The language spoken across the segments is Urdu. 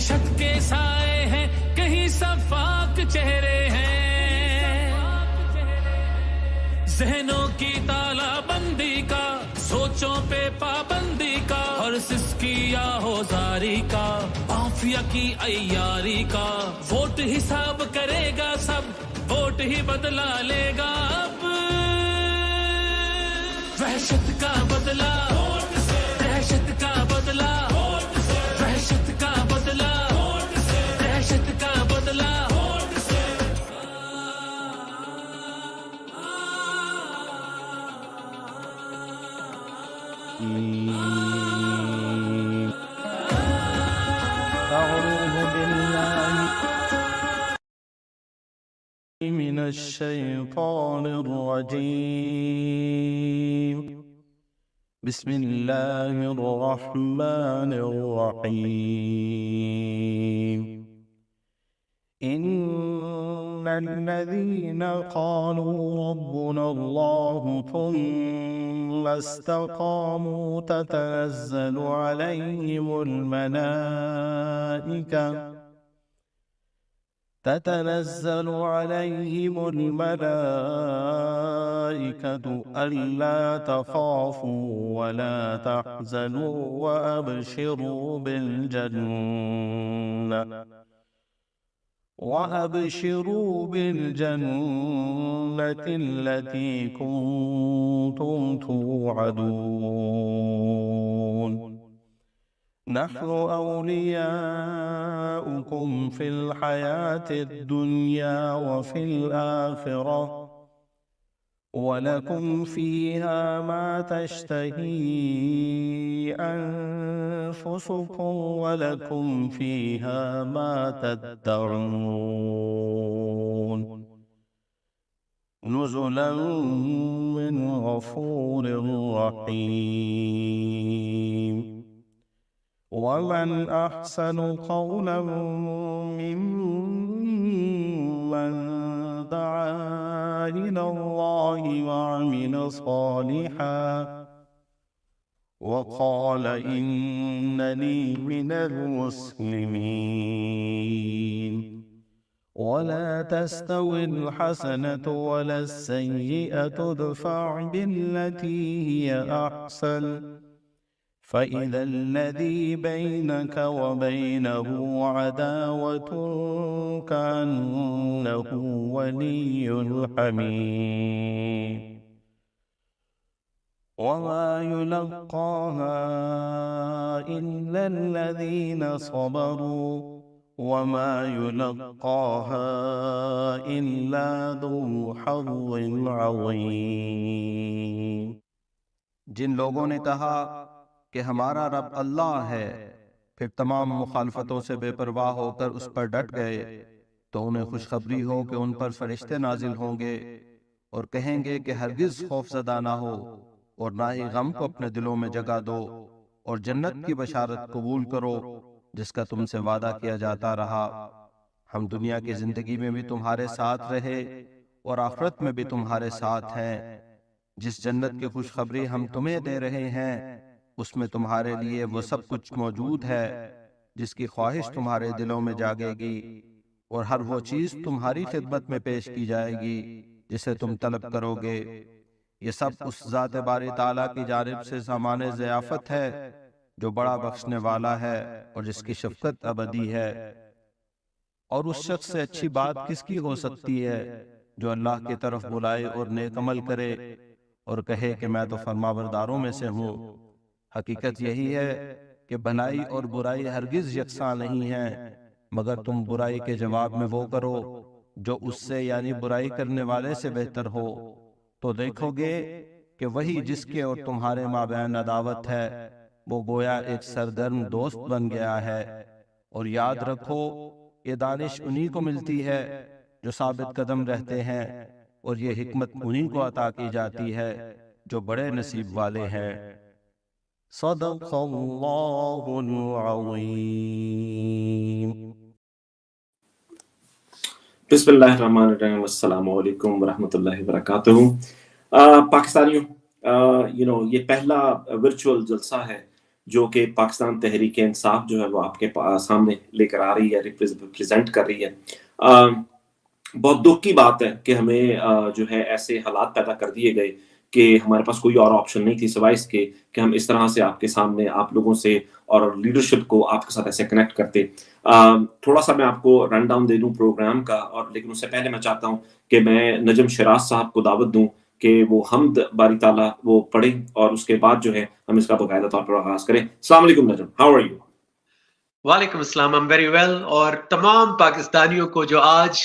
وحشت کے سائے ہیں کہیں صفاق چہرے ہیں، ذہنوں کی تالا بندی کا، سوچوں پہ پابندی کا، اور سسکی یا ہوزاری کا، مافیا کی عیاری کا، ووٹ حساب کرے گا سب، ووٹ ہی بدلا لے گا اب، وحشت کا بدلہ دہشت کا بدلہ، وحشت کا بدلہ دہشت کا بدلہ۔ أعوذ بالله من الشيطان الرجيم، بسم الله الرحمن الرحيم. إن الذين قالوا ربنا الله ثم استقاموا تتنزل عليهم الملائكة ألا تخافوا ولا تحزنوا وأبشروا بالجنة التي كنتم توعدون. نحن أولياؤكم في الحياة الدنيا وفي الآخرة، ولكم فيها ما تشتهي أنفسكم ولكم فيها ما تدعون. نزلا من غفور رحيم. ومن أحسن قولا ممن دعا إلى الله وعمل صالحا وقال إنني من المسلمين. ولا تستوي الحسنة ولا السيئة، ادفع بالتي هي أحسن، فإذا الذي بينك وبينه عداوة كأنه ولي حميم. وما يلقاها إلا الذين صبروا وما يلقاها إلا ذو حظ عظيم. جن لوگوں نے کہا کہ ہمارا رب اللہ ہے، پھر تمام مخالفتوں سے بے پرواہ ہو کر اس پر ڈٹ گئے، تو انہیں خوشخبری ہو کہ ان پر فرشتے نازل ہوں گے اور کہیں گے کہ ہرگز خوف زدہ نہ ہو اور نہ ہی غم کو اپنے دلوں میں جگہ دو، اور جنت کی بشارت قبول کرو جس کا تم سے وعدہ کیا جاتا رہا. ہم دنیا کی زندگی میں بھی تمہارے ساتھ رہے اور آخرت میں بھی تمہارے ساتھ ہیں. جس جنت کی خوشخبری ہم تمہیں دے رہے ہیں اس میں تمہارے لیے وہ سب کچھ موجود ہے جس کی خواہش تمہارے دلوں میں جاگے گی، اور ہر وہ چیز تمہاری خدمت میں پیش کی جائے گی جسے تم طلب کرو گے. یہ سب اس ذات باری تعالیٰ کی جانب سے سامان ضیافت ہے جو بڑا بخشنے والا ہے اور جس کی شفقت ابدی ہے. اور اس شخص سے اچھی بات کس کی ہو سکتی ہے جو اللہ کی طرف بلائے اور نیک عمل کرے اور کہے کہ میں تو فرمانبرداروں میں سے ہوں. حقیقت یہی ہے کہ بھلائی اور برائی ہرگز یکساں نہیں ہیں، مگر تم برائی کے جواب میں وہ کرو جو اس سے یعنی برائی کرنے والے سے بہتر ہو، تو دیکھو گے کہ وہی جس کے اور تمہارے مابین عداوت ہے وہ گویا ایک سرگرم دوست بن گیا ہے. اور یاد رکھو یہ دانش انہی کو ملتی ہے جو ثابت قدم رہتے ہیں، اور یہ حکمت انہی کو عطا کی جاتی ہے جو بڑے نصیب والے ہیں. صدق اللہ العظیم. بسم اللہ الرحمن الرحیم. السلام علیکم ورحمۃ اللہ وبرکاتہ. پاکستانیوں، یہ پہلا ورچوئل جلسہ ہے جو کہ پاکستان تحریک انصاف جو ہے وہ آپ کے سامنے لے کر آ رہی ہے، ریپرزینٹ کر رہی ہے۔ بہت دکھ کی بات ہے کہ ہمیں جو ہے ایسے حالات پیدا کر دیے گئے کہ ہمارے پاس کوئی اور آپشن نہیں تھی سوائے اس کے کہ ہم اس طرح سے آپ کے سامنے آپ لوگوں سے اور لیڈرشپ کو آپ کے ساتھ ایسے کنیکٹ کرتے۔ تھوڑا سا میں آپ کو رن ڈاؤن دے دوں پروگرام کا، اور لیکن اس سے پہلے میں چاہتا ہوں کہ میں نجم شراز صاحب کو دعوت دوں کہ وہ حمد باری تعالیٰ وہ پڑھیں، اور اس کے بعد جو ہے ہم اس کا باقاعدہ طور پر آغاز کریں۔ السلام علیکم نجم، ہاؤ آر یو؟ وعلیکم السلام، I'm very well، اور تمام پاکستانیوں کو جو آج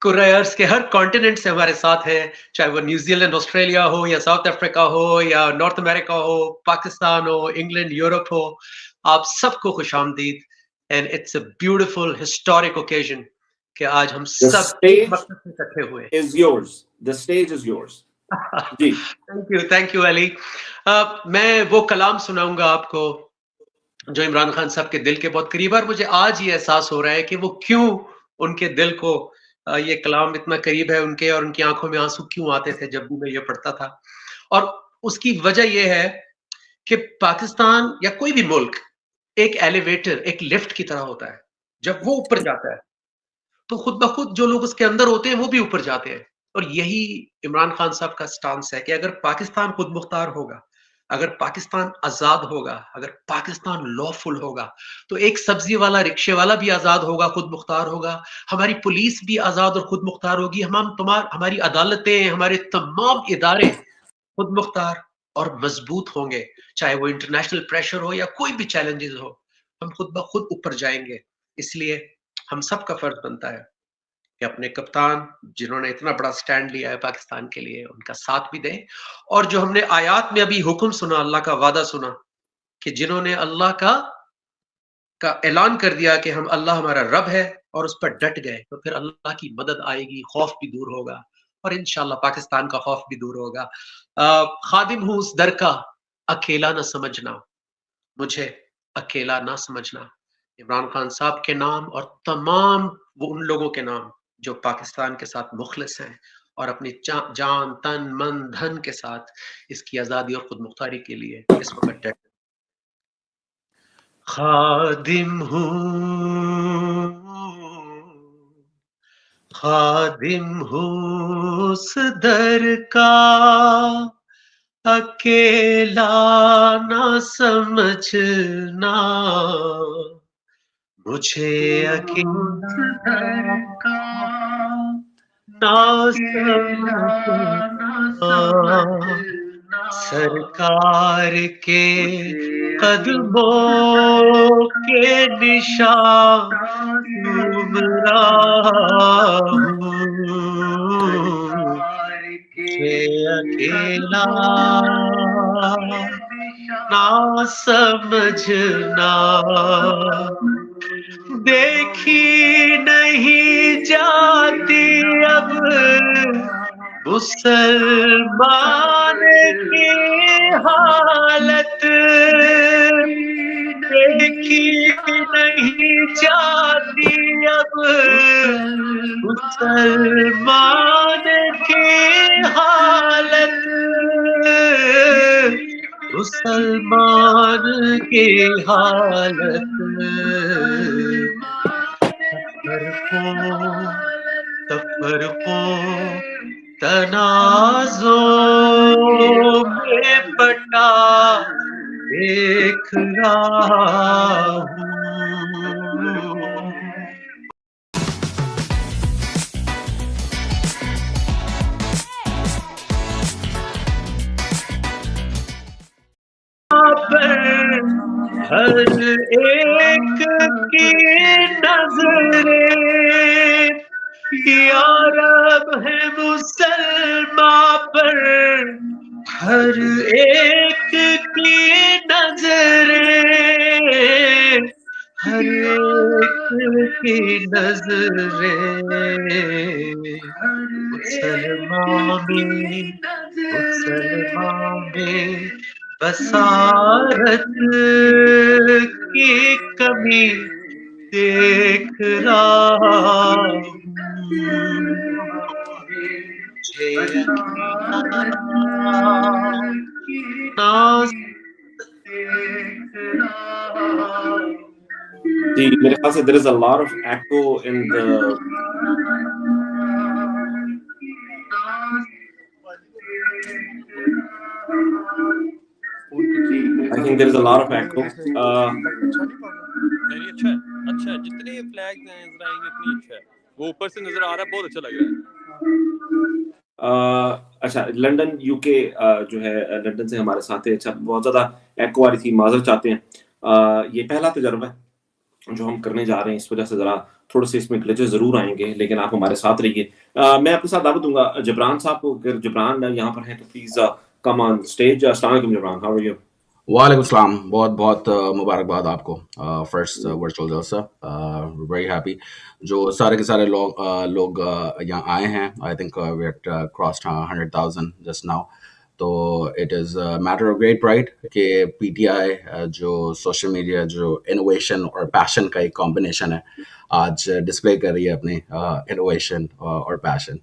کرۂ ارض کے ہر کانٹیننٹ سے ہمارے ساتھ ہیں، چاہے وہ نیوزی لینڈ آسٹریلیا ہو یا ساؤتھ افریقہ ہو یا نارتھ امریکہ ہو، پاکستان ہو، انگلینڈ، یورپ ہو، آپ سب کو خوش آمدید۔ And it's a beautiful historic occasion کہ آج ہم سب ایک مقصد سے اکٹھے ہوئے۔ The stage is yours. جی تھینک یو علی۔ میں وہ کلام سناؤں گا آپ کو جو عمران خان صاحب کے دل کے بہت قریب ہے، اور مجھے آج یہ احساس ہو رہا ہے کہ وہ کیوں ان کے دل کو یہ کلام اتنا قریب ہے ان کے، اور ان کی آنکھوں میں آنسو کیوں آتے تھے جب بھی میں یہ پڑھتا تھا۔ اور اس کی وجہ یہ ہے کہ پاکستان یا کوئی بھی ملک ایک ایلیویٹر، ایک لفٹ کی طرح ہوتا ہے۔ جب وہ اوپر جاتا ہے تو خود بخود جو لوگ اس کے اندر ہوتے ہیں وہ بھی اوپر جاتے ہیں۔ اور یہی عمران خان صاحب کا سٹانس ہے کہ اگر پاکستان خود مختار ہوگا، اگر پاکستان آزاد ہوگا، اگر پاکستان لافل ہوگا، تو ایک سبزی والا، رکشے والا بھی آزاد ہوگا، خود مختار ہوگا، ہماری پولیس بھی آزاد اور خود مختار ہوگی، ہماری عدالتیں، ہمارے تمام ادارے خود مختار اور مضبوط ہوں گے، چاہے وہ انٹرنیشنل پریشر ہو یا کوئی بھی چیلنجز ہو، ہم خود بخود اوپر جائیں گے۔ اس لیے ہم سب کا فرض بنتا ہے کہ اپنے کپتان جنہوں نے اتنا بڑا سٹینڈ لیا ہے پاکستان کے لیے، ان کا ساتھ بھی دیں۔ اور جو ہم نے آیات میں ابھی حکم سنا، اللہ کا وعدہ سنا کہ جنہوں نے اللہ کا اعلان کر دیا کہ اللہ ہمارا رب ہے اور اس پر ڈٹ گئے، تو پھر اللہ کی مدد آئے گی، خوف بھی دور ہوگا، اور انشاءاللہ پاکستان کا خوف بھی دور ہوگا۔ خادم ہوں اس در کا، اکیلا نہ سمجھنا، مجھے اکیلا نہ سمجھنا۔ عمران خان صاحب کے نام اور تمام وہ ان لوگوں کے نام جو پاکستان کے ساتھ مخلص ہیں اور اپنی جان، تن، من، دھن کے ساتھ اس کی آزادی اور خود مختاری کے لیے اس وقت ڈٹ۔ خادم ہوں، خادم ہوں اس در کا، اکیلا نہ سمجھنا، مجھے اکیلا نہ سمجھنا، سرکار کے قدموں کے نشان چوم رہا ہوں، کہ اکیلا نہ سمجھنا، دیکھی نہیں جاتی اب مسلمان کی حالت، دیکھی نہیں جاتی اب مسلمان کی حالت، مسلمان کی حالت۔ تفرقوں تنازع میں بٹا دیکھ رہا ہوں۔ ہر ایک کی نظریں یا رب ہے مسلمان پر، ہر ایک کی نظریں، ہر ایک کی نظریں مسلمان میں بصارت کی کمی دیکھ رہا ہوں، جی میرے خیال سے there is a lot of echo in the I think there is a lot of echo. نہیں اچھا ہے، اچھا ہے، جتنے فلیگز نظر آئیں گے اتنی اچھا ہے، وہ اوپر سے نظر آ رہا ہے، بہت اچھا لگ رہا ہے. اچھا لنڈن یو کے جو ہے لنڈن سے ہمارے ساتھ ہے. اچھا بہت زیادہ ایکو آ رہی تھی، معذرت چاہتے ہیں. یہ پہلا تجربہ ہے جو ہم کرنے جا رہے ہیں، اس وجہ سے ذرا تھوڑے سے اس میں گلچز ضرور آئیں گے، لیکن آپ ہمارے ساتھ رہیے. میں اپنے ساتھ دعوت دوں گا جبران صاحب کو. اگر جبران یہاں پر ہیں تو پلیز کم آن اسٹیج. السلام علیکم جبران، ہاؤ آر یو؟ وعلیکم السلام، بہت بہت مبارکباد آپ کو فرسٹ ورچوئل جلسہ. ویری ہیپی جو سارے کے سارے لوگ یہاں آئے ہیں. I think we had crossed 100,000 just now. تو it is matter of great pride کہ پی ٹی آئی جو سوشل میڈیا جو انوویشن اور پیشن کا ایک کمبینیشن ہے، آج ڈسپلے کر رہی ہے اپنے انوویشن اور پیشن.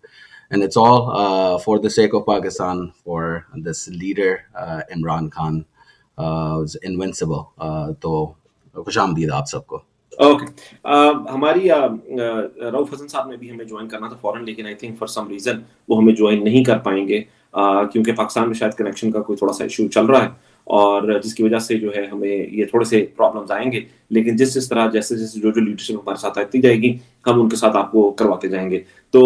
And it's all for the sake of Pakistan, for this leader Imran Khan. Invincible. تو خوش آمدید آپ سب کو. اوکے ہماری رؤف حسن صاحب نے بھی ہمیں جوائن کرنا تھا فوراً، لیکن I think for some reason وہ ہمیں جوائن نہیں کر پائیں گے کیونکہ پاکستان میں شاید کنیکشن کا کوئی تھوڑا سا ایشو چل رہا ہے، اور جس کی وجہ سے جو ہے ہمیں یہ تھوڑے سے پرابلمز آئیں گے. لیکن جس طرح جیسے جو لیڈرشپ ہمارے ساتھ آتی جائے گی ہم ان کے ساتھ آپ کو کرواتے جائیں گے. تو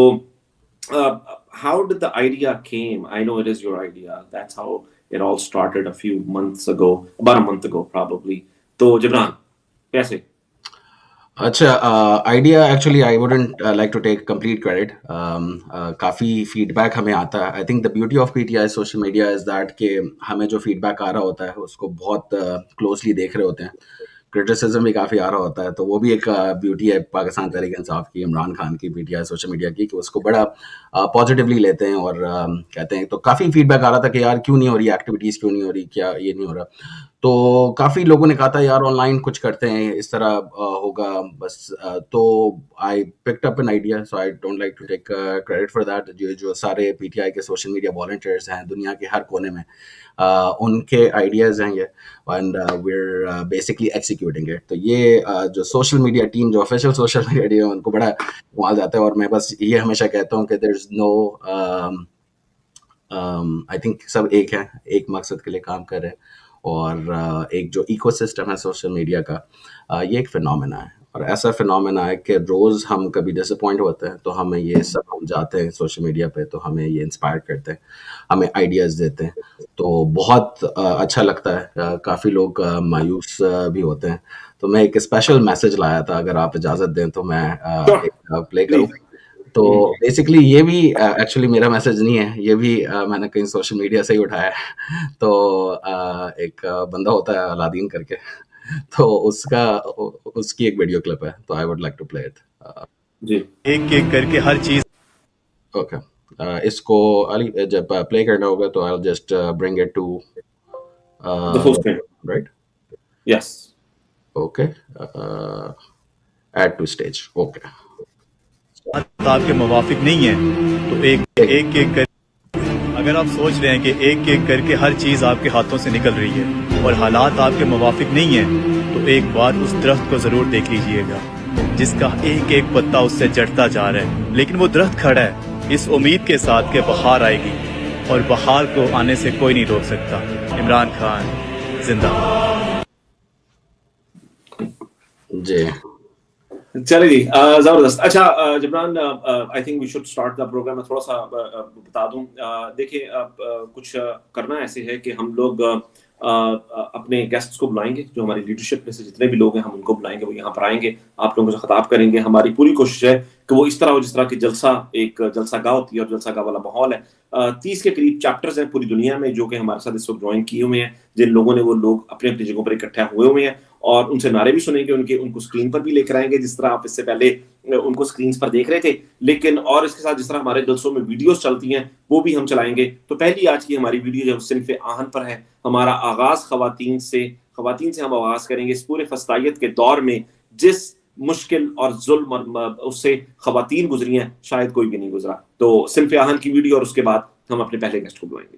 how did the idea came? I know it is your idea. That's how it all started a few months ago, about a month ago probably. تو جبران کیسے؟ اچھا idea actually I wouldn't like to take complete credit. کافی فیڈ بیک ہمیں آتا ہے. I think the beauty of P T I social media is that کہ ہمیں جو فیڈ بیک آ رہا ہوتا ہے اس کو بہت کلوزلی دیکھ رہے ہوتے ہیں. کرٹیسزم بھی کافی آ رہا ہوتا ہے. تو وہ بھی ایک بیوٹی ہے پاکستان تحریک انصاف کی، عمران خان کی، پی ٹی آئی سوشل میڈیا کی، کہ اس کو بڑا پازیٹیولی لیتے ہیں اور کہتے ہیں. تو کافی فیڈ بیک آ رہا تھا کہ یار کیوں نہیں ہو رہی ایکٹیویٹیز، کیوں نہیں ہو رہی، کیا یہ نہیں ہو رہا. تو کافی لوگوں نے کہا تھا یار آن لائن کچھ کرتے ہیں، اس طرح ہوگا بس. تو I picked up an idea, so I don't like to take credit for that. جو سارے پی ٹی آئی کے سوشل میڈیا والنٹیئرس ہیں دنیا کے ہر کونے میں، ان کے آئیڈیاز ہیں یہ، and we are basically executing it. تو یہ جو سوشل میڈیا ٹیم، جو آفیشیل سوشل میڈیا ٹیم، ان کو بڑا کمال جاتا ہے. اور میں بس یہ ہمیشہ کہتا ہوں کہ دیر از نو آئی تھنک سب ایک ہیں، ایک مقصد کے لیے کام کر رہے ہیں. اور ایک جو ایکو سسٹم ہے سوشل میڈیا کا، یہ ایک فینومینا ہے. اور ایسا فینومینا ہے کہ روز ہم کبھی ڈس اپوائنٹ ہوتے ہیں تو ہمیں یہ سب، ہم جاتے ہیں سوشل میڈیا پہ تو ہمیں یہ انسپائر کرتے ہیں، ہمیں آئیڈیاز دیتے ہیں. تو بہت اچھا لگتا ہے. کافی لوگ مایوس بھی ہوتے ہیں. تو میں ایک اسپیشل میسج لایا تھا، اگر آپ اجازت دیں تو میں پلے کروں. تو بیسکلی یہ بھی ایکچولی میرا میسج نہیں ہے، یہ بھی میں نے کہیں سوشل میڈیا سے ہی اٹھایا ہے. تو ایک بندہ ہوتا ہے الادین کر کے، تو اس کی ایک ویڈیو کلپ ہے، تو I would like to play it. جی ایک ایک کر کے ہر چیز. اوکے اس کو علی جب پلے کرنا ہوگا تو I'll just bring it to the full screen, right? Yes. Okay. Add to stage. Okay. آپ کے موافق نہیں ہے تو ایک ایک کر. اگر آپ سوچ رہے ہیں کہ ایک ایک کر کے ہر چیز آپ کے ہاتھوں سے نکل رہی ہے اور حالات آپ کے موافق نہیں ہیں، تو ایک بار اس درخت کو ضرور دیکھ لیجئے گا جس کا ایک ایک پتا اس سے جڑتا جا رہا ہے، لیکن وہ درخت کھڑا ہے اس امید کے ساتھ کہ بہار آئے گی، اور بہار کو آنے سے کوئی نہیں روک سکتا. عمران خان زندہ باد. جی چلے جی زبردست. اچھا Gibran I think we should start the programme. میں تھوڑا سا بتا دوں. دیکھیے کچھ کرنا ایسے ہے کہ ہم لوگ اپنے گیسٹس کو بلائیں گے، جو ہماری لیڈرشپ میں سے جتنے بھی لوگ ہیں ہم ان کو بلائیں گے، وہ یہاں پر آئیں گے، آپ لوگوں سے خطاب کریں گے. ہماری پوری کوشش ہے کہ وہ اس طرح ہو جس طرح کی جلسہ، ایک جلسہ گاہ ہوتی ہے اور جلسہ گاہ والا ماحول ہے. 30 کے قریب چیپٹرز ہیں پوری دنیا میں جو کہ ہمارے ساتھ اس وقت جوائن کیے ہوئے ہیں. جن لوگوں نے، وہ لوگ اپنی اپنی جگہوں پر اکٹھے ہوئے ہیں اور ان سے نعرے بھی سنیں گے، ان کو اسکرین پر بھی لے کر آئیں گے، جس طرح آپ اس سے پہلے ان کو اسکرینس پر دیکھ رہے تھے. لیکن اور اس کے ساتھ جس طرح ہمارے جلسوں میں ویڈیوز چلتی ہیں وہ بھی ہم چلائیں گے. تو پہلی آج کی ہماری ویڈیو جو صنف آہن پر ہے. ہمارا آغاز خواتین سے ہم آغاز کریں گے. اس پورے فسطائیت کے دور میں جس مشکل اور ظلم اس سے خواتین گزری ہیں شاید کوئی بھی نہیں گزرا. تو صنف آہن کی ویڈیو اور اس کے بعد ہم اپنے پہلے گیسٹ کو بلائیں گے.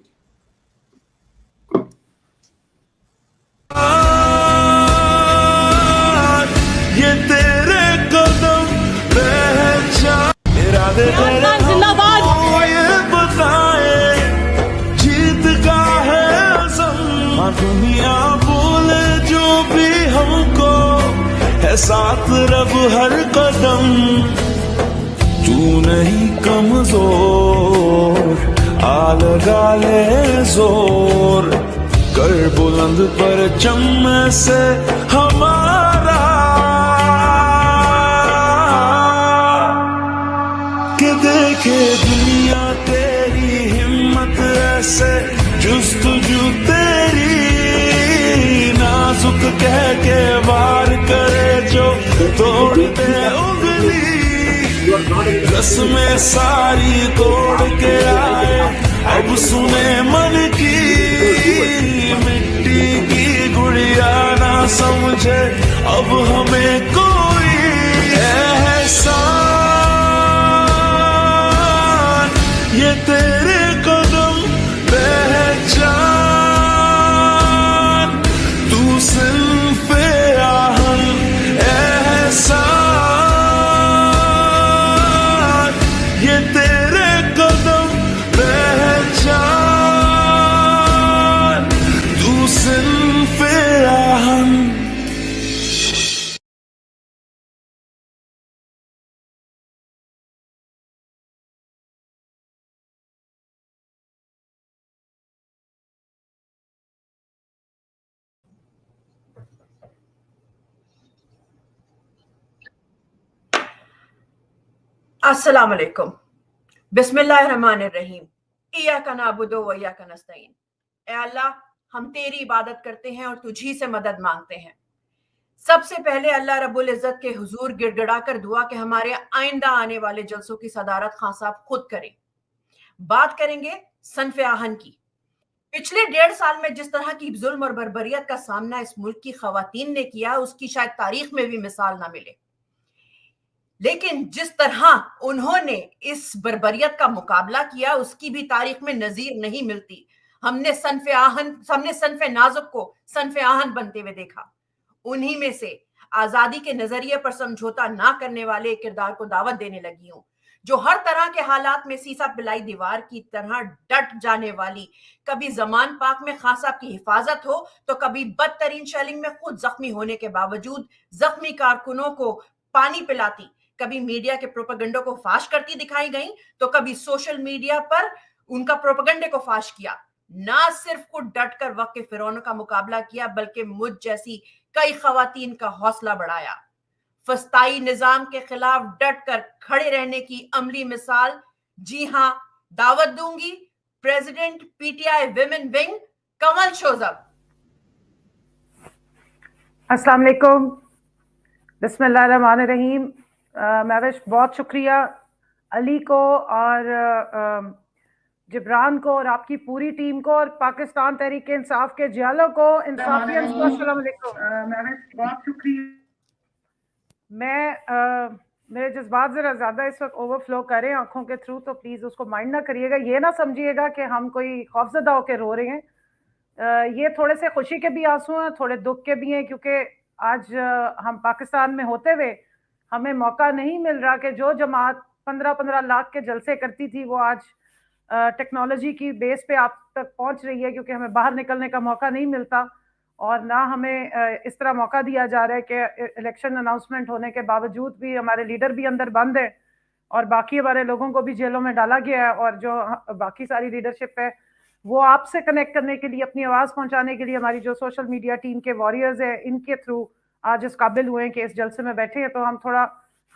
ہے ساتھ رب ہر قدم، تو نہیں کمزور، آ لگا لے زور، کر بلند پرچم سے ہمارا، کہ دیکھے دنیا تیری ہمت ایسے، جستجو تیری نازک کہہ کے وار کرے جو توڑ دے انگلی، رسمیں ساری توڑ کے آئے اب سنے من کی، مٹی کی گڑیا نہ سمجھے اب ہمیں کوئی احسان، یہ تیرے قدم پہچان، تو صنف آہن احسان، یہ تیرے قدم پہچان، تو صنف آہن۔ السلام علیکم، بسم اللہ الرحمن الرحیم، ایاک نعبد و ایاک نستعین۔ اے اللہ، ہم تیری عبادت کرتے ہیں اور تجھی سے مدد مانگتے ہیں۔ سب سے پہلے اللہ رب العزت کے حضور گڑ گڑا کر دعا کہ ہمارے آئندہ آنے والے جلسوں کی صدارت خان صاحب خود کریں۔ بات کریں گے صنف آہن کی۔ پچھلے 1.5 سال میں جس طرح کی ظلم اور بربریت کا سامنا اس ملک کی خواتین نے کیا، اس کی شاید تاریخ میں بھی مثال نہ ملے، لیکن جس طرح انہوں نے اس بربریت کا مقابلہ کیا اس کی بھی تاریخ میں نظیر نہیں ملتی۔ ہم نے صنف نازک کو صنف آہن بنتے ہوئے دیکھا۔ انہی میں سے آزادی کے نظریے پر سمجھوتا نہ کرنے والے کردار کو دعوت دینے لگی ہوں، جو ہر طرح کے حالات میں سیسا پلائی دیوار کی طرح ڈٹ جانے والی، کبھی زمان پاک میں خان صاحب کی حفاظت ہو تو کبھی بدترین شیلنگ میں خود زخمی ہونے کے باوجود زخمی کارکنوں کو پانی پلاتی، کبھی میڈیا کے پروپیگنڈوں کو فاش کرتی دکھائی گئیں تو کبھی سوشل میڈیا پر ان کا پروپیگنڈے کو فاش کیا۔ نہ صرف خود ڈٹ کر وقت کے فرعونوں کا مقابلہ کیا بلکہ مجھ جیسی کئی خواتین کا حوصلہ بڑھایا۔ فسطائی نظام کے خلاف ڈٹ کر کھڑے رہنے کی عملی مثال، جی ہاں، دعوت دوں گی president P T I women wing Kanwal Shauzab. السلام علیکم، بسم اللہ الرحمن الرحیم۔ مہوش، بہت شکریہ علی کو اور جبران کو اور آپ کی پوری ٹیم کو اور پاکستان تحریک انصاف کے جیالوں کو، انصافیانس کو السلام علیکم۔ مہوش، بہت شکریہ۔ میرے جذبات ذرا زیادہ اس وقت اوور فلو کر رہے ہیں آنکھوں کے تھرو، تو پلیز اس کو مائنڈ نہ کریے گا، یہ نہ سمجھیے گا کہ ہم کوئی خوفزدہ ہو کے رو رہے ہیں۔ یہ تھوڑے سے خوشی کے بھی آنسو ہیں، تھوڑے دکھ کے بھی ہیں، کیونکہ آج ہم پاکستان میں ہوتے ہوئے ہمیں موقع نہیں مل رہا کہ جو جماعت 15 لاکھ کے جلسے کرتی تھی وہ آج ٹیکنالوجی کی بیس پہ آپ تک پہنچ رہی ہے، کیونکہ ہمیں باہر نکلنے کا موقع نہیں ملتا، اور نہ ہمیں اس طرح موقع دیا جا رہا ہے کہ الیکشن اناؤنسمنٹ ہونے کے باوجود بھی ہمارے لیڈر بھی اندر بند ہے اور باقی ہمارے لوگوں کو بھی جیلوں میں ڈالا گیا ہے، اور جو باقی ساری لیڈرشپ ہے وہ آپ سے کنیکٹ کرنے کے لیے، اپنی آواز پہنچانے کے لیے ہماری جو سوشل میڈیا ٹیم کے واریئرز ہیں ان کے تھرو آج اس قابل ہوئے ہیں کہ اس جلسے میں بیٹھے ہیں، تو ہم تھوڑا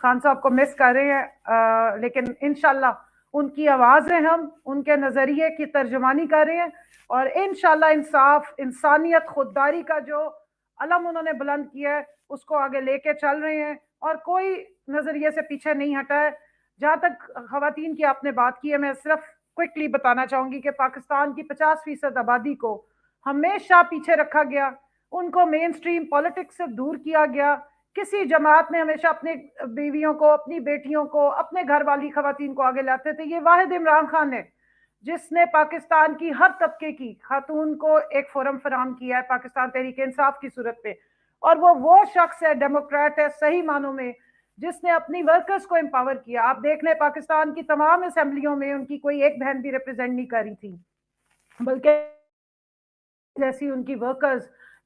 خان صاحب کو مس کر رہے ہیں، لیکن انشاءاللہ ان کی آوازیں ہم ان کے نظریے کی ترجمانی کر رہے ہیں، اور انشاءاللہ انصاف، انسانیت، خودداری کا جو علم انہوں نے بلند کیا ہے اس کو آگے لے کے چل رہے ہیں، اور کوئی نظریے سے پیچھے نہیں ہٹا ہے۔ جہاں تک خواتین کی آپ نے بات کی ہے، میں صرف کوئکلی بتانا چاہوں گی کہ پاکستان کی 50% آبادی کو ہمیشہ پیچھے رکھا گیا، ان کو مین سٹریم پولیٹکس سے دور کیا گیا۔ کسی جماعت میں ہمیشہ اپنے بیویوں کو، اپنی بیٹیوں کو، اپنے گھر والی خواتین کو آگے لاتے تھے۔ یہ واحد عمران خان ہے جس نے پاکستان کی ہر طبقے کی خاتون کو ایک فورم فراہم کیا ہے پاکستان تحریک انصاف کی صورت پہ، اور وہ شخص ہے، ڈیموکریٹ ہے صحیح معنوں میں، جس نے اپنی ورکرز کو امپاور کیا۔ آپ دیکھ لیں پاکستان کی تمام اسمبلیوں میں ان کی کوئی ایک بہن بھی ریپرزینٹ نہیں کر رہی تھی، بلکہ جیسی ان کی workers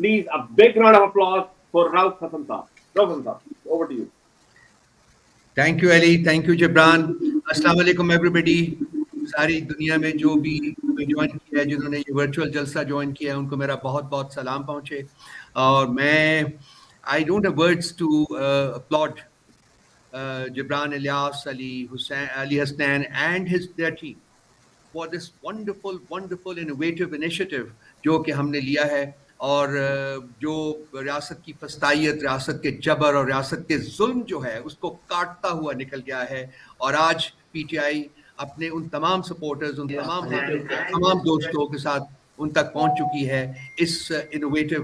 Please, a big round of applause for Rauf Hassan Saab. Rauf Hassan Saab, over to you. Thank you Ali, thank you Gibran. Assalamu alaikum everybody. ساری دنیا میں جو بھی جوائن کیا ہے, جنہوں نے یہ ورچوئل جلسہ جوائن کیا ہے, ان کو میرا بہت بہت سلام پہنچے. اور میں I don't have words to applaud Gibran Ilyas, Ali Hasnain and their team for this wonderful innovative initiative جو کہ ہم نے لیا ہے, اور جو ریاست کی پستائیت, ریاست کے جبر اور ریاست کے ظلم جو ہے اس کو کاٹتا ہوا نکل گیا ہے. اور آج پی ٹی آئی اپنے ان تمام سپورٹرز, ان تمام دوستوں کے ساتھ ان تک پہنچ چکی ہے اس انوویٹو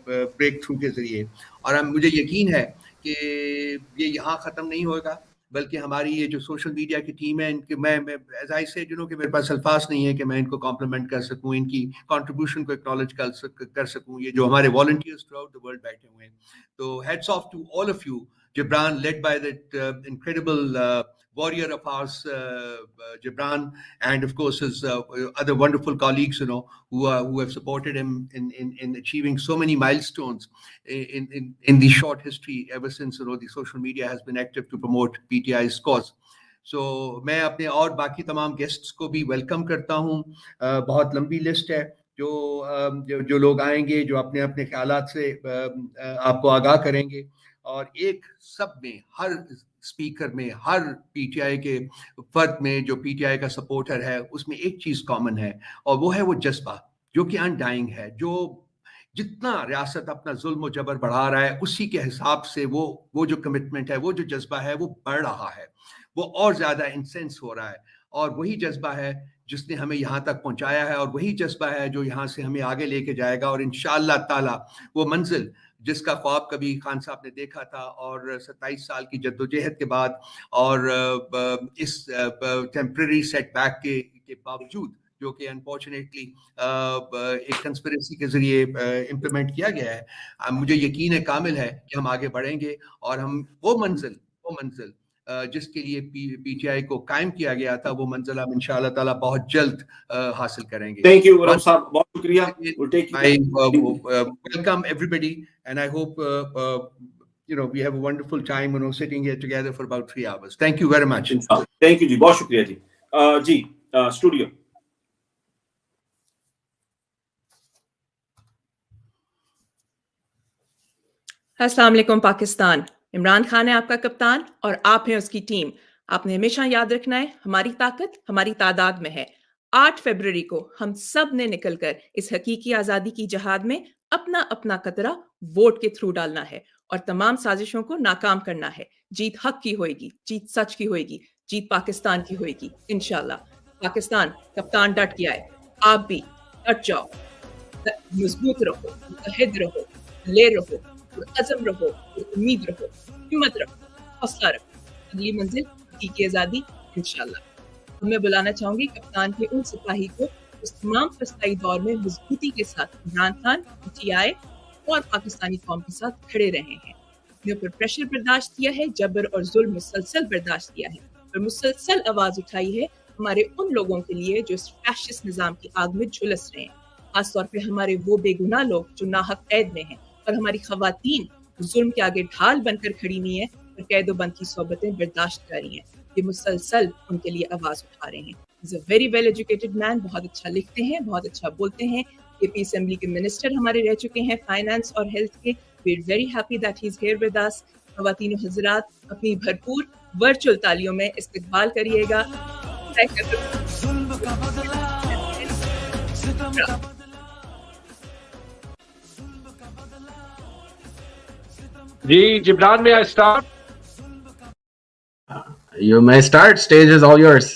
بریک تھرو کے ذریعے. اور مجھے یقین ہے کہ یہ یہاں ختم نہیں ہوگا, بلکہ ہماری یہ جو سوشل میڈیا کی ٹیم ہے, ان کے میں ایز آئی سے جنہوں کہ میرے پاس الفاظ نہیں ہے کہ میں ان کو کمپلیمنٹ کر سکوں, ان کی کنٹریبیوشن کو ایکنالج کر سکوں. یہ جو ہمارے volunteers throughout the world بیٹھے ہوئے ہیں, تو hats off to all of you. Gibran, led by that incredible warrior of ours, Gibran, and of course his other wonderful colleagues, who have supported him in achieving so many milestones in the short history ever since the social media has been active to promote PTI's cause. So میں اپنے اور باقی تمام گیسٹس کو بھی ویلکم کرتا ہوں. بہت لمبی لسٹ ہے جو لوگ آئیں گے, جو اپنے اپنے خیالات سے آپ کو آگاہ کریں گے. اور ایک سب میں, ہر اسپیکر میں, ہر پی ٹی آئی کے فرد میں جو پی ٹی آئی کا سپورٹر ہے, اس میں ایک چیز کامن ہے, اور وہ ہے وہ جذبہ جو کہ انڈائنگ ہے. جو جتنا ریاست اپنا ظلم و جبر بڑھا رہا ہے, اسی کے حساب سے وہ جو کمٹمنٹ ہے, وہ جو جذبہ ہے, وہ بڑھ رہا ہے, وہ اور زیادہ انسینس ہو رہا ہے. اور وہی جذبہ ہے جس نے ہمیں یہاں تک پہنچایا ہے, اور وہی جذبہ ہے جو یہاں سے ہمیں آگے لے کے جائے گا. اور انشاءاللہ تعالی وہ منزل جس کا خواب کبھی خان صاحب نے دیکھا تھا, اور 27 سال کی جدوجہد کے بعد, اور اس ٹیمپرری سیٹ بیک کے باوجود, جو کہ انفارچونیٹلی ایک کنسپریسی کے ذریعے امپلیمنٹ کیا گیا ہے, مجھے یقین کامل ہے کہ ہم آگے بڑھیں گے, اور ہم وہ منزل جس کے لیے پی ٹی آئی کو قائم کیا گیا تھا, وہ منزل ہم انشاءاللہ تعالی بہت جلد حاصل کریں گے. تھینک یو رام صاحب, بہت شکریہ. Welcome everybody, and I hope we have a wonderful time sitting here together for about 3 hours. Thank you very much. Thank you جی, بہت شکریہ جی. جی اسٹوڈیو. السلام علیکم پاکستان. عمران خان ہے آپ کا کپتان, اور آپ ہیں اس کی ٹیم. آپ نے ہمیشہ یاد رکھنا ہے, ہماری طاقت ہماری تعداد میں ہے. 8 فروری کو ہم سب نے نکل کر اس حقیقی آزادی کی جہاد میں اپنا اپنا قطرہ ووٹ کے تھرو ڈالنا ہے, اور تمام سازشوں کو ناکام کرنا ہے. جیت حق کی ہوئے گی, جیت سچ کی ہوئے گی, جیت پاکستان کی ہوئے گی انشاءاللہ. پاکستان کپتان ڈٹ گیا ہے, آپ بھی ڈٹ جاؤ, مضبوط رہو, متحد رہو, لے رہو, عزم رہو, امید رہو, ہمت رکھو, حوصلہ رکھو. اگلی منزل حقیقی آزادی انشاءاللہ. میں بلانا چاہوں گی کپتان کے ان سپاہی کو اس تمام فسطائی دور میں مضبوطی کے ساتھ عمران خان, پی ٹی آئی اور پاکستانی قوم کے ساتھ کھڑے رہے ہیں. اپنے اوپر پریشر برداشت کیا ہے, جبر اور ظلم مسلسل برداشت کیا ہے, اور مسلسل آواز اٹھائی ہے ہمارے ان لوگوں کے لیے جو اس فیشسٹ نظام کی آگ میں جھلس رہے ہیں. خاص طور پہ ہمارے وہ بے گناہ لوگ جو ناحق قید میں ہیں, اور ہماری خواتین ظلم کے آگے ڈھال بن کر کھڑی ہوئی ہیں اور قید و بند کی صحبتیں برداشت کر رہی ہیں. یہ مسلسل ان کے لیے آواز اٹھا رہے ہیں. He's a very well educated man, بہت اچھا لکھتے ہیں, بہت اچھا بولتے ہیں. اے پی اسمبلی کے منسٹر ہمارے رہ چکے ہیں فائنانس اور ہیلتھ کے. We're very happy that he's here with us. خواتین و حضرات اپنی بھرپور ورچوئل تالیوں میں استقبال کریے گا. جی Jibran, may I start? You may start. Stage is all yours.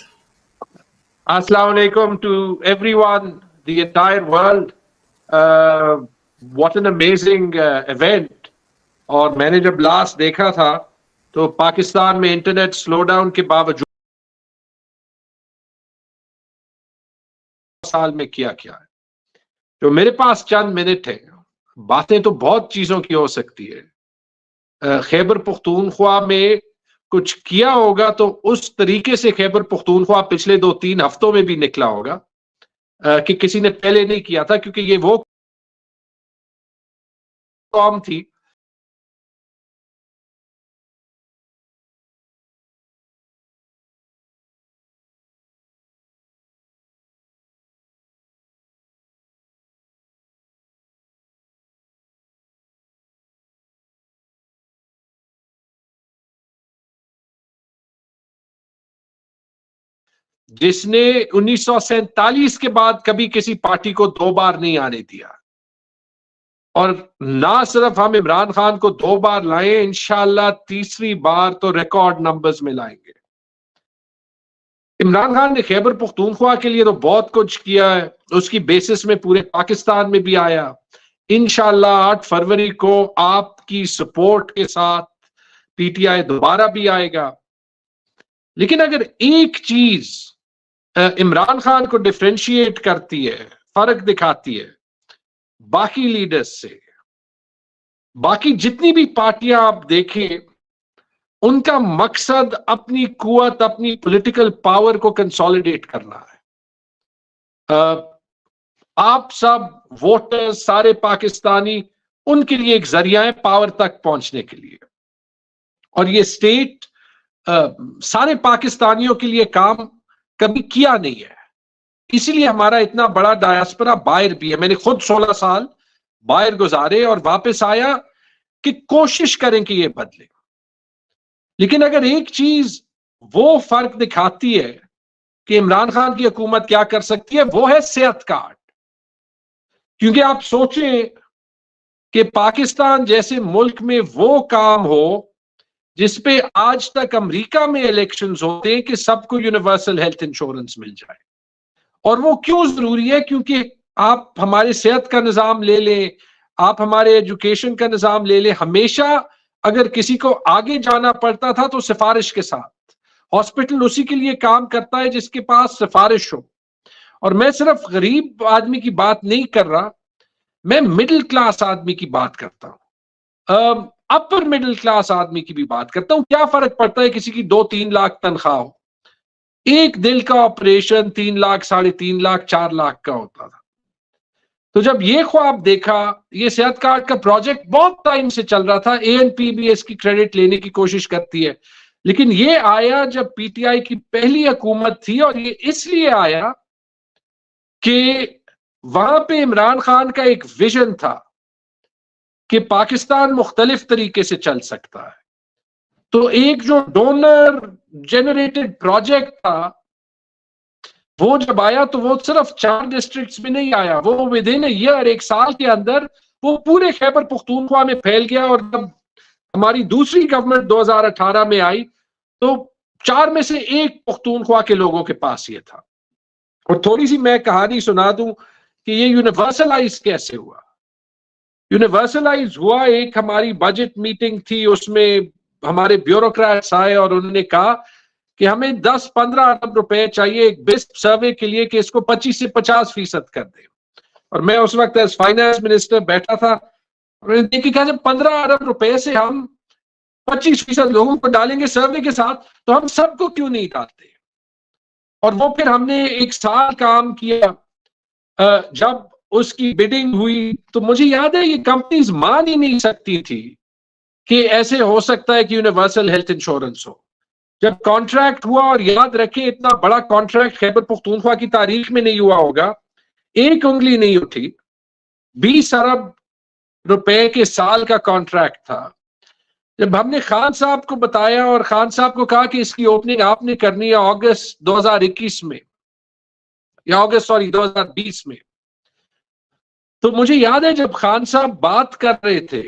Assalamu alaikum to everyone, the entire world. What an amazing event. اور میں نے جب لاسٹ دیکھا تھا تو پاکستان میں انٹرنیٹ سلو ڈاؤن کے باوجود سال میں کیا ہے. جو میرے پاس چند منٹ ہے, باتیں تو بہت چیزوں کی ہو سکتی ہے. خیبر پختونخوا میں کچھ کیا ہوگا تو اس طریقے سے خیبر پختونخوا پچھلے 2-3 ہفتوں میں بھی نکلا ہوگا کہ کسی نے پہلے نہیں کیا تھا, کیونکہ یہ وہ قوم تھی. جس نے 1947 کے بعد کبھی کسی پارٹی کو 2 بار نہیں آنے دیا, اور نہ صرف ہم عمران خان کو 2 بار لائیں, انشاءاللہ تیسری بار تو ریکارڈ نمبرز میں لائیں گے. عمران خان نے خیبر پختونخوا کے لیے تو بہت کچھ کیا ہے, اس کی بیسس میں پورے پاکستان میں بھی آیا. انشاءاللہ 8 فروری کو آپ کی سپورٹ کے ساتھ پی ٹی آئی دوبارہ بھی آئے گا. لیکن اگر ایک چیز عمران خان کو ڈیفرینشیٹ کرتی ہے, فرق دکھاتی ہے باقی لیڈرز سے, باقی جتنی بھی پارٹیاں آپ دیکھیں ان کا مقصد اپنی قوت, اپنی پولیٹیکل پاور کو کنسولیڈیٹ کرنا ہے. آپ سب ووٹر, سارے پاکستانی, ان کے لیے ایک ذریعہ ہے پاور تک پہنچنے کے لیے, اور یہ اسٹیٹ سارے پاکستانیوں کے لیے کام کبھی کیا نہیں ہے. اسی لیے ہمارا اتنا بڑا ڈایاسپورا باہر بھی ہے. میں نے خود 16 سال باہر گزارے اور واپس آیا کہ کوشش کریں کہ یہ بدلے. لیکن اگر ایک چیز وہ فرق دکھاتی ہے کہ عمران خان کی حکومت کیا کر سکتی ہے, وہ ہے صحت کارڈ. کیونکہ آپ سوچیں کہ پاکستان جیسے ملک میں وہ کام ہو جس پہ آج تک امریکہ میں الیکشنز ہوتے ہیں کہ سب کو یونیورسل ہیلتھ انشورنس مل جائے. اور وہ کیوں ضروری ہے؟ کیونکہ آپ ہمارے صحت کا نظام لے لیں, آپ ہمارے ایجوکیشن کا نظام لے لیں, ہمیشہ اگر کسی کو آگے جانا پڑتا تھا تو سفارش کے ساتھ. ہاسپٹل اسی کے لیے کام کرتا ہے جس کے پاس سفارش ہو. اور میں صرف غریب آدمی کی بات نہیں کر رہا, میں مڈل کلاس آدمی کی بات کرتا ہوں, اپر مڈل کلاس آدمی کی بھی بات کرتا ہوں. کیا فرق پڑتا ہے کسی کی 2-3 لاکھ تنخواہ ہو, ایک دل کا آپریشن 3 لاکھ, 3.5 لاکھ, 4 لاکھ کا ہوتا تھا. تو جب یہ خواب دیکھا, یہ صحت کارڈ کا پروجیکٹ بہت ٹائم سے چل رہا تھا, ANP بھی اس کی کریڈٹ لینے کی کوشش کرتی ہے, لیکن یہ آیا جب پی ٹی آئی کی پہلی حکومت تھی, اور یہ اس لیے آیا کہ وہاں پہ عمران خان کا ایک ویژن تھا کہ پاکستان مختلف طریقے سے چل سکتا ہے. تو ایک جو ڈونر جنریٹڈ پروجیکٹ تھا وہ جب آیا تو وہ صرف 4 ڈسٹرکٹس میں نہیں آیا, وہ ود ان اے ایئر, 1 سال کے اندر وہ پورے خیبر پختونخوا میں پھیل گیا. اور جب ہماری دوسری گورنمنٹ 2018 میں آئی تو 4 میں سے 1 پختونخوا کے لوگوں کے پاس یہ تھا. اور تھوڑی سی میں کہانی سنا دوں کہ یہ یونیورسلائز کیسے ہوا. یونیورسلائز ہوا, ایک ہماری بجٹ میٹنگ تھی, اس میں ہمارے بیوروکریٹس آئے اور انہوں نے کہا کہ ہمیں 10-15 ارب روپے چاہیے ایک بیسٹ سروے کے لیے کہ اس کو 25 سے 50% کر دیں. اور میں اس وقت ایز فائنانس منسٹر بیٹھا تھا, اور انہوں نے کہا جب 15 ارب روپے سے ہم 25% لوگوں کو ڈالیں گے سروے کے ساتھ تو ہم سب کو کیوں نہیں ڈالتے. اور وہ پھر ہم نے 1 سال کام کیا. جب اس کی بیڈنگ ہوئی تو مجھے یاد ہے یہ کمپنیز مان ہی نہیں سکتی تھی کہ ایسے ہو سکتا ہے کہ یونیورسل ہیلتھ انشورنس ہو. جب کانٹریکٹ ہوا, اور یاد رکھیں اتنا بڑا کانٹریکٹ خیبر پختونخوا کی تاریخ میں نہیں ہوا ہوگا, 1 انگلی نہیں اٹھی, 20 ارب روپے کے سال کا کانٹریکٹ تھا. جب ہم نے خان صاحب کو بتایا اور خان صاحب کو کہا کہ اس کی اوپننگ آپ نے کرنی ہے اگست 2021 میں یا 2020 میں, تو مجھے یاد ہے جب خان صاحب بات کر رہے تھے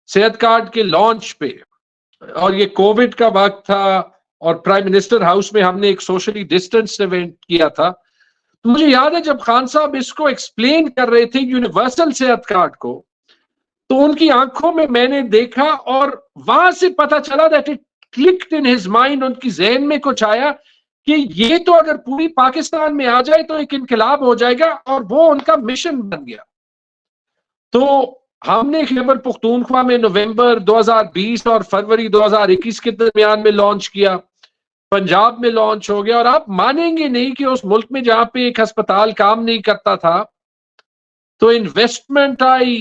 صحت کارڈ کے لانچ پہ, اور یہ کووڈ کا وقت تھا, اور پرائم منسٹر ہاؤس میں ہم نے ایک سوشلی ڈسٹینس ایونٹ کیا تھا, تو مجھے یاد ہے جب خان صاحب اس کو ایکسپلین کر رہے تھے یونیورسل صحت کارڈ کو, تو ان کی آنکھوں میں نے دیکھا اور وہاں سے پتا چلا that it clicked in his mind, ان کی ذہن میں کچھ آیا کہ یہ تو اگر پوری پاکستان میں آ جائے تو ایک انقلاب ہو جائے گا, اور وہ ان کا مشن بن گیا. تو ہم نے خیبر پختونخوا میں نومبر 2020 اور فروری 2021 کے درمیان میں لانچ کیا, پنجاب میں لانچ ہو گیا. اور آپ مانیں گے نہیں کہ اس ملک میں جہاں پہ ایک ہسپتال کام نہیں کرتا تھا تو انویسٹمنٹ آئی,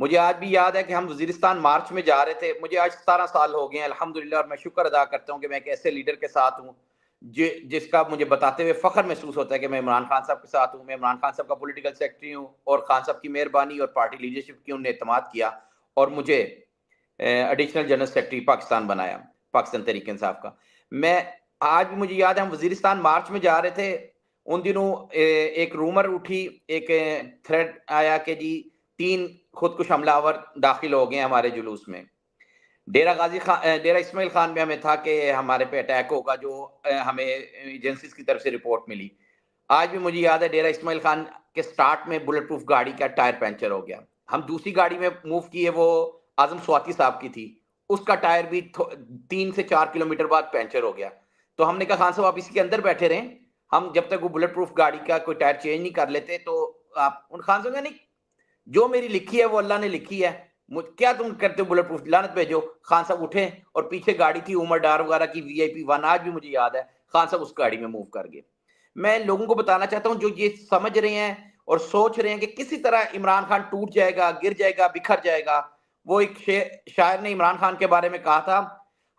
مجھے آج بھی یاد ہے کہ ہم وزیرستان مارچ میں جا رہے تھے. مجھے آج 17 سال ہو گئے ہیں الحمدللہ, اور میں شکر ادا کرتا ہوں کہ میں ایک ایسے لیڈر کے ساتھ ہوں جس کا مجھے بتاتے ہوئے فخر محسوس ہوتا ہے کہ میں عمران خان صاحب کے ساتھ ہوں. میں عمران خان صاحب کا پولیٹیکل سیکرٹری ہوں, اور خان صاحب کی مہربانی اور پارٹی لیڈرشپ کی انہوں نے اعتماد کیا اور مجھے ایڈیشنل جنرل سیکرٹری پاکستان بنایا, پاکستان تحریک انصاف کا. میں آج بھی مجھے یاد ہے ہم وزیرستان مارچ میں جا رہے تھے, ان دنوں ایک رومر اٹھی, ایک تھریڈ آیا کہ جی 3 خودکش حملہ آور داخل ہو گئے ہمارے جلوس میں. ڈیرہ غازی خان, ڈیرہ اسماعیل خان میں ہمیں تھا کہ ہمارے پہ اٹیک ہوگا, جو ہمیں ایجنسیز کی طرف سے رپورٹ ملی. آج بھی مجھے یاد ہے ڈیرہ اسماعیل خان کے سٹارٹ میں بلٹ پروف گاڑی کا ٹائر پنچر ہو گیا. ہم دوسری گاڑی میں موو کیے, وہ اعظم سواتی صاحب کی تھی, اس کا ٹائر بھی 3 سے 4 کلومیٹر بعد پنچر ہو گیا. تو ہم نے کہا خان صاحب آپ اسی کے اندر بیٹھے رہیں, ہم جب تک وہ بلٹ پروف گاڑی کا کوئی ٹائر چینج نہیں کر لیتے تو آپ. ان خان صاحب نہیں, جو میری لکھی ہے وہ اللہ نے لکھی ہے, کیا تم کرتے ہو بلٹ پروف, لعنت بھیجو. خان صاحب اٹھے اور پیچھے گاڑی تھی عمر ڈار وغیرہ کی VIP 1, آج بھی مجھے یاد ہے, خان صاحب اس گاڑی میں موو کر گئے. میں لوگوں کو بتانا چاہتا ہوں جو یہ سمجھ رہے ہیں اور سوچ رہے ہیں کہ کسی طرح عمران خان ٹوٹ جائے گا, گر جائے گا, بکھر جائے گا. وہ ایک شاعر نے عمران خان کے بارے میں کہا تھا,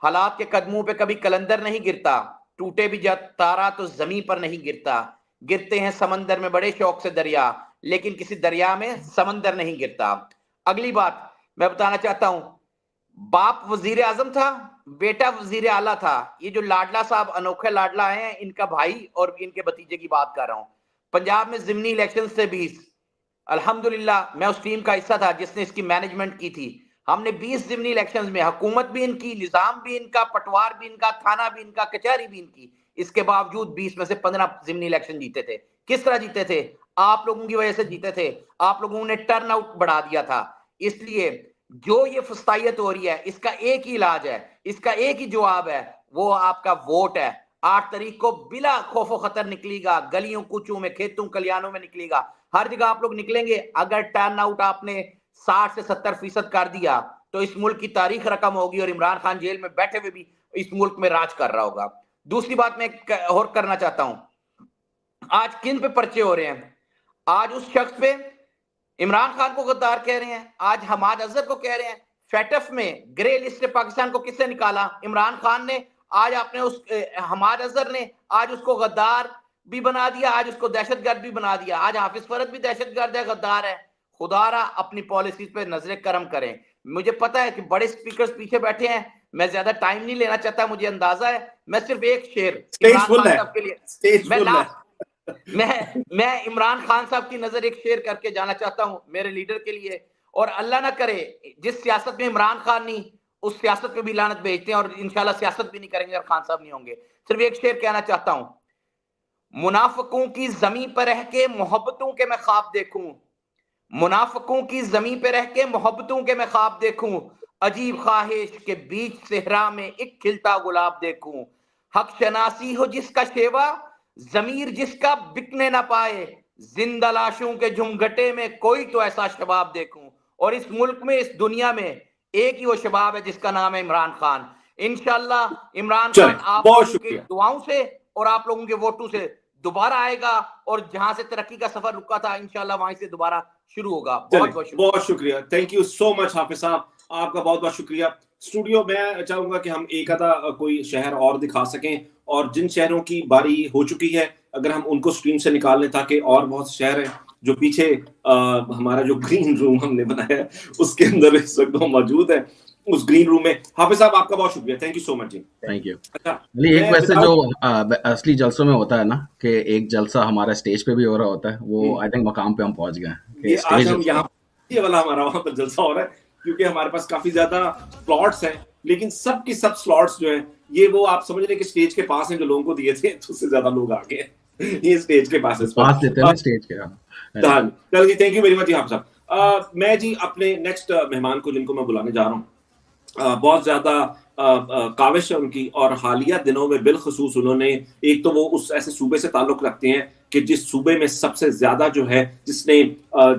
حالات کے قدموں پہ کبھی کلندر نہیں گرتا, ٹوٹے بھی جب تارا تو زمین پر نہیں گرتا, گرتے ہیں سمندر میں بڑے شوق سے دریا, لیکن کسی دریا میں سمندر نہیں گرتا. اگلی بات میں بتانا چاہتا ہوں, باپ وزیر اعظم تھا, بیٹا وزیر اعلیٰ تھا. یہ جو لاڈلا صاحب انوکھے لاڈلا ہیں, ان کا بھائی اور ان کے بھتیجے کی بات کر رہا ہوں. پنجاب میں ضمنی الیکشن سے 20, الحمدللہ میں اس ٹیم کا حصہ تھا جس نے اس کی مینجمنٹ کی تھی. ہم نے 20 ضمنی الیکشنز میں, حکومت بھی ان کی, نظام بھی ان کا, پٹوار بھی ان کا, تھانہ بھی ان کا, کچہری بھی ان کی, اس کے باوجود 20 میں سے 15 ضمنی الیکشن جیتے تھے. کس طرح جیتے تھے؟ آپ لوگوں کی وجہ سے جیتے تھے. آپ لوگوں نے ٹرن آؤٹ بڑھا دیا تھا. اس لیے جو یہ فسطائیت ہو رہی ہے, اس کا ایک ہی علاج ہے, اس کا ایک ہی جواب ہے, وہ آپ کا ووٹ ہے. 8 تاریخ کو بلا خوف و خطر نکلے گا, گلیوں کوچوں میں, کھیتوں کلیانوں میں نکلے گا, ہر جگہ آپ لوگ نکلیں گے. اگر ٹرن آؤٹ آپ نے 60 سے 70% کر دیا تو اس ملک کی تاریخ رقم ہوگی, اور عمران خان جیل میں بیٹھے ہوئے بھی اس ملک میں راج کر رہا ہوگا. دوسری بات میں اور کرنا چاہتا ہوں, آج کن پہ پرچے ہو رہے ہیں؟ آج اس شخص پہ عمران خان کو غدار کہہ رہے ہیں, آج حماد اظہر کو کہہ رہے ہیں. فیٹف میں گرے لسٹ پاکستان کو کس نے نکالا؟ عمران خان نے. آج آپ نے اس حماد اظہر نے آج اس کو غدار بھی بنا دیا, آج اس کو دہشت گرد بھی بنا دیا. آج حافظ فرد بھی دہشت گرد ہے, غدار ہے. خدا را اپنی پالیسیز پہ نظر کرم کریں. مجھے پتا ہے کہ بڑے سپیکرز پیچھے بیٹھے ہیں, میں زیادہ ٹائم نہیں لینا چاہتا, مجھے اندازہ ہے. میں صرف ایک شعر عمران خان صاحب کے لیے, میں عمران خان صاحب کی نظر ایک شیئر کر کے جانا چاہتا ہوں میرے لیڈر کے لیے. اور اللہ نہ کرے جس سیاست میں عمران خان نہیں, اس سیاست پہ بھی لعنت بھیجتے ہیں, اور انشاءاللہ سیاست بھی نہیں کریں گے اور خان صاحب نہیں ہوں گے. صرف ایک شعر کہنا چاہتا ہوں, منافقوں کی زمین پر رہ کے محبتوں کے میں خواب دیکھوں, منافقوں کی زمین پہ رہ کے محبتوں کے میں خواب دیکھوں, عجیب خواہش کے بیچ صحرا میں ایک کھلتا گلاب دیکھوں. حق شناسی ہو جس کا شیوا, ضمیر جس کا بکنے نہ پائے, زندہ لاشوں کے جھمگٹے میں کوئی تو ایسا شباب دیکھوں. اور اس ملک میں, اس دنیا میں ایک ہی وہ شباب ہے جس کا نام ہے عمران خان. انشاءاللہ عمران خان آپ لوگوں کی دعاؤں سے اور آپ لوگوں کے ووٹوں سے دوبارہ آئے گا, اور جہاں سے ترقی کا سفر رکا تھا انشاءاللہ وہیں سے دوبارہ شروع ہوگا. بہت شکریہ. تھینک یو سو مچ حافظ صاحب, آپ کا بہت بہت شکریہ. اسٹوڈیو میں چاہوں گا کہ ہم ایک آدھا کوئی شہر اور دکھا سکیں, اور جن شہروں کی باری ہو چکی ہے اگر ہم ان کو اسکرین سے نکال لیں, تاکہ اور بہت شہر ہیں جو پیچھے ہمارا جو گرین روم ہم نے بنایا ہے اس کے اندر اس وقت وہ موجود ہے, اس گرین روم میں. حافظ صاحب آپ کا بہت شکریہ, تھینک یو سو مچ جی. Thank you. ایک ویسے جو اصلی جلسوں میں ہوتا ہے نا, کہ ایک جلسہ ہمارا اسٹیج پہ بھی ہو رہا ہوتا ہے, وہ آئی تھنک مقام پہ ہم پہنچ گئے ہیں. آج ہم یہاں یہ والا ہمارا وہاں پر جلسہ ہو رہا ہے, کیونکہ ہمارے پاس کافی زیادہ سلاٹس ہیں, لیکن سب کی سب سلاٹس جو ہیں یہ وہ آپ سمجھ رہے کہ اسٹیج کے پاس ہیں, جو لوگوں کو دیے تھے تو اس سے زیادہ لوگ آ گئے ہیں, یہ اسٹیج کے پاس دیتے ہیں اسٹیج کے. چلو جی, تھینک یو ویری مچ جی آپ صاحب. میں جی اپنے نیکسٹ مہمان کو جن کو میں بلانے جا رہا ہوں, بہت زیادہ کاوش ہے ان کی, اور حالیہ دنوں میں بالخصوص انہوں نے, ایک تو وہ اس ایسے صوبے سے تعلق رکھتے ہیں کہ جس صوبے میں سب سے زیادہ جو ہے, جس نے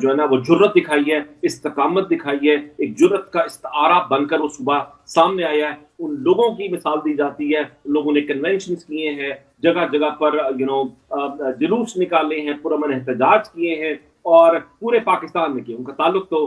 جو ہے نا وہ جرت دکھائی ہے, استقامت دکھائی ہے, ایک جرت کا استعارہ بن کر وہ صوبہ سامنے آیا ہے. ان لوگوں کی مثال دی جاتی ہے, ان لوگوں نے کنونشنز کیے ہیں, جگہ جگہ پر جلوس نکالے ہیں, پرامن احتجاج کیے ہیں, اور پورے پاکستان میں کیے. ان کا تعلق تو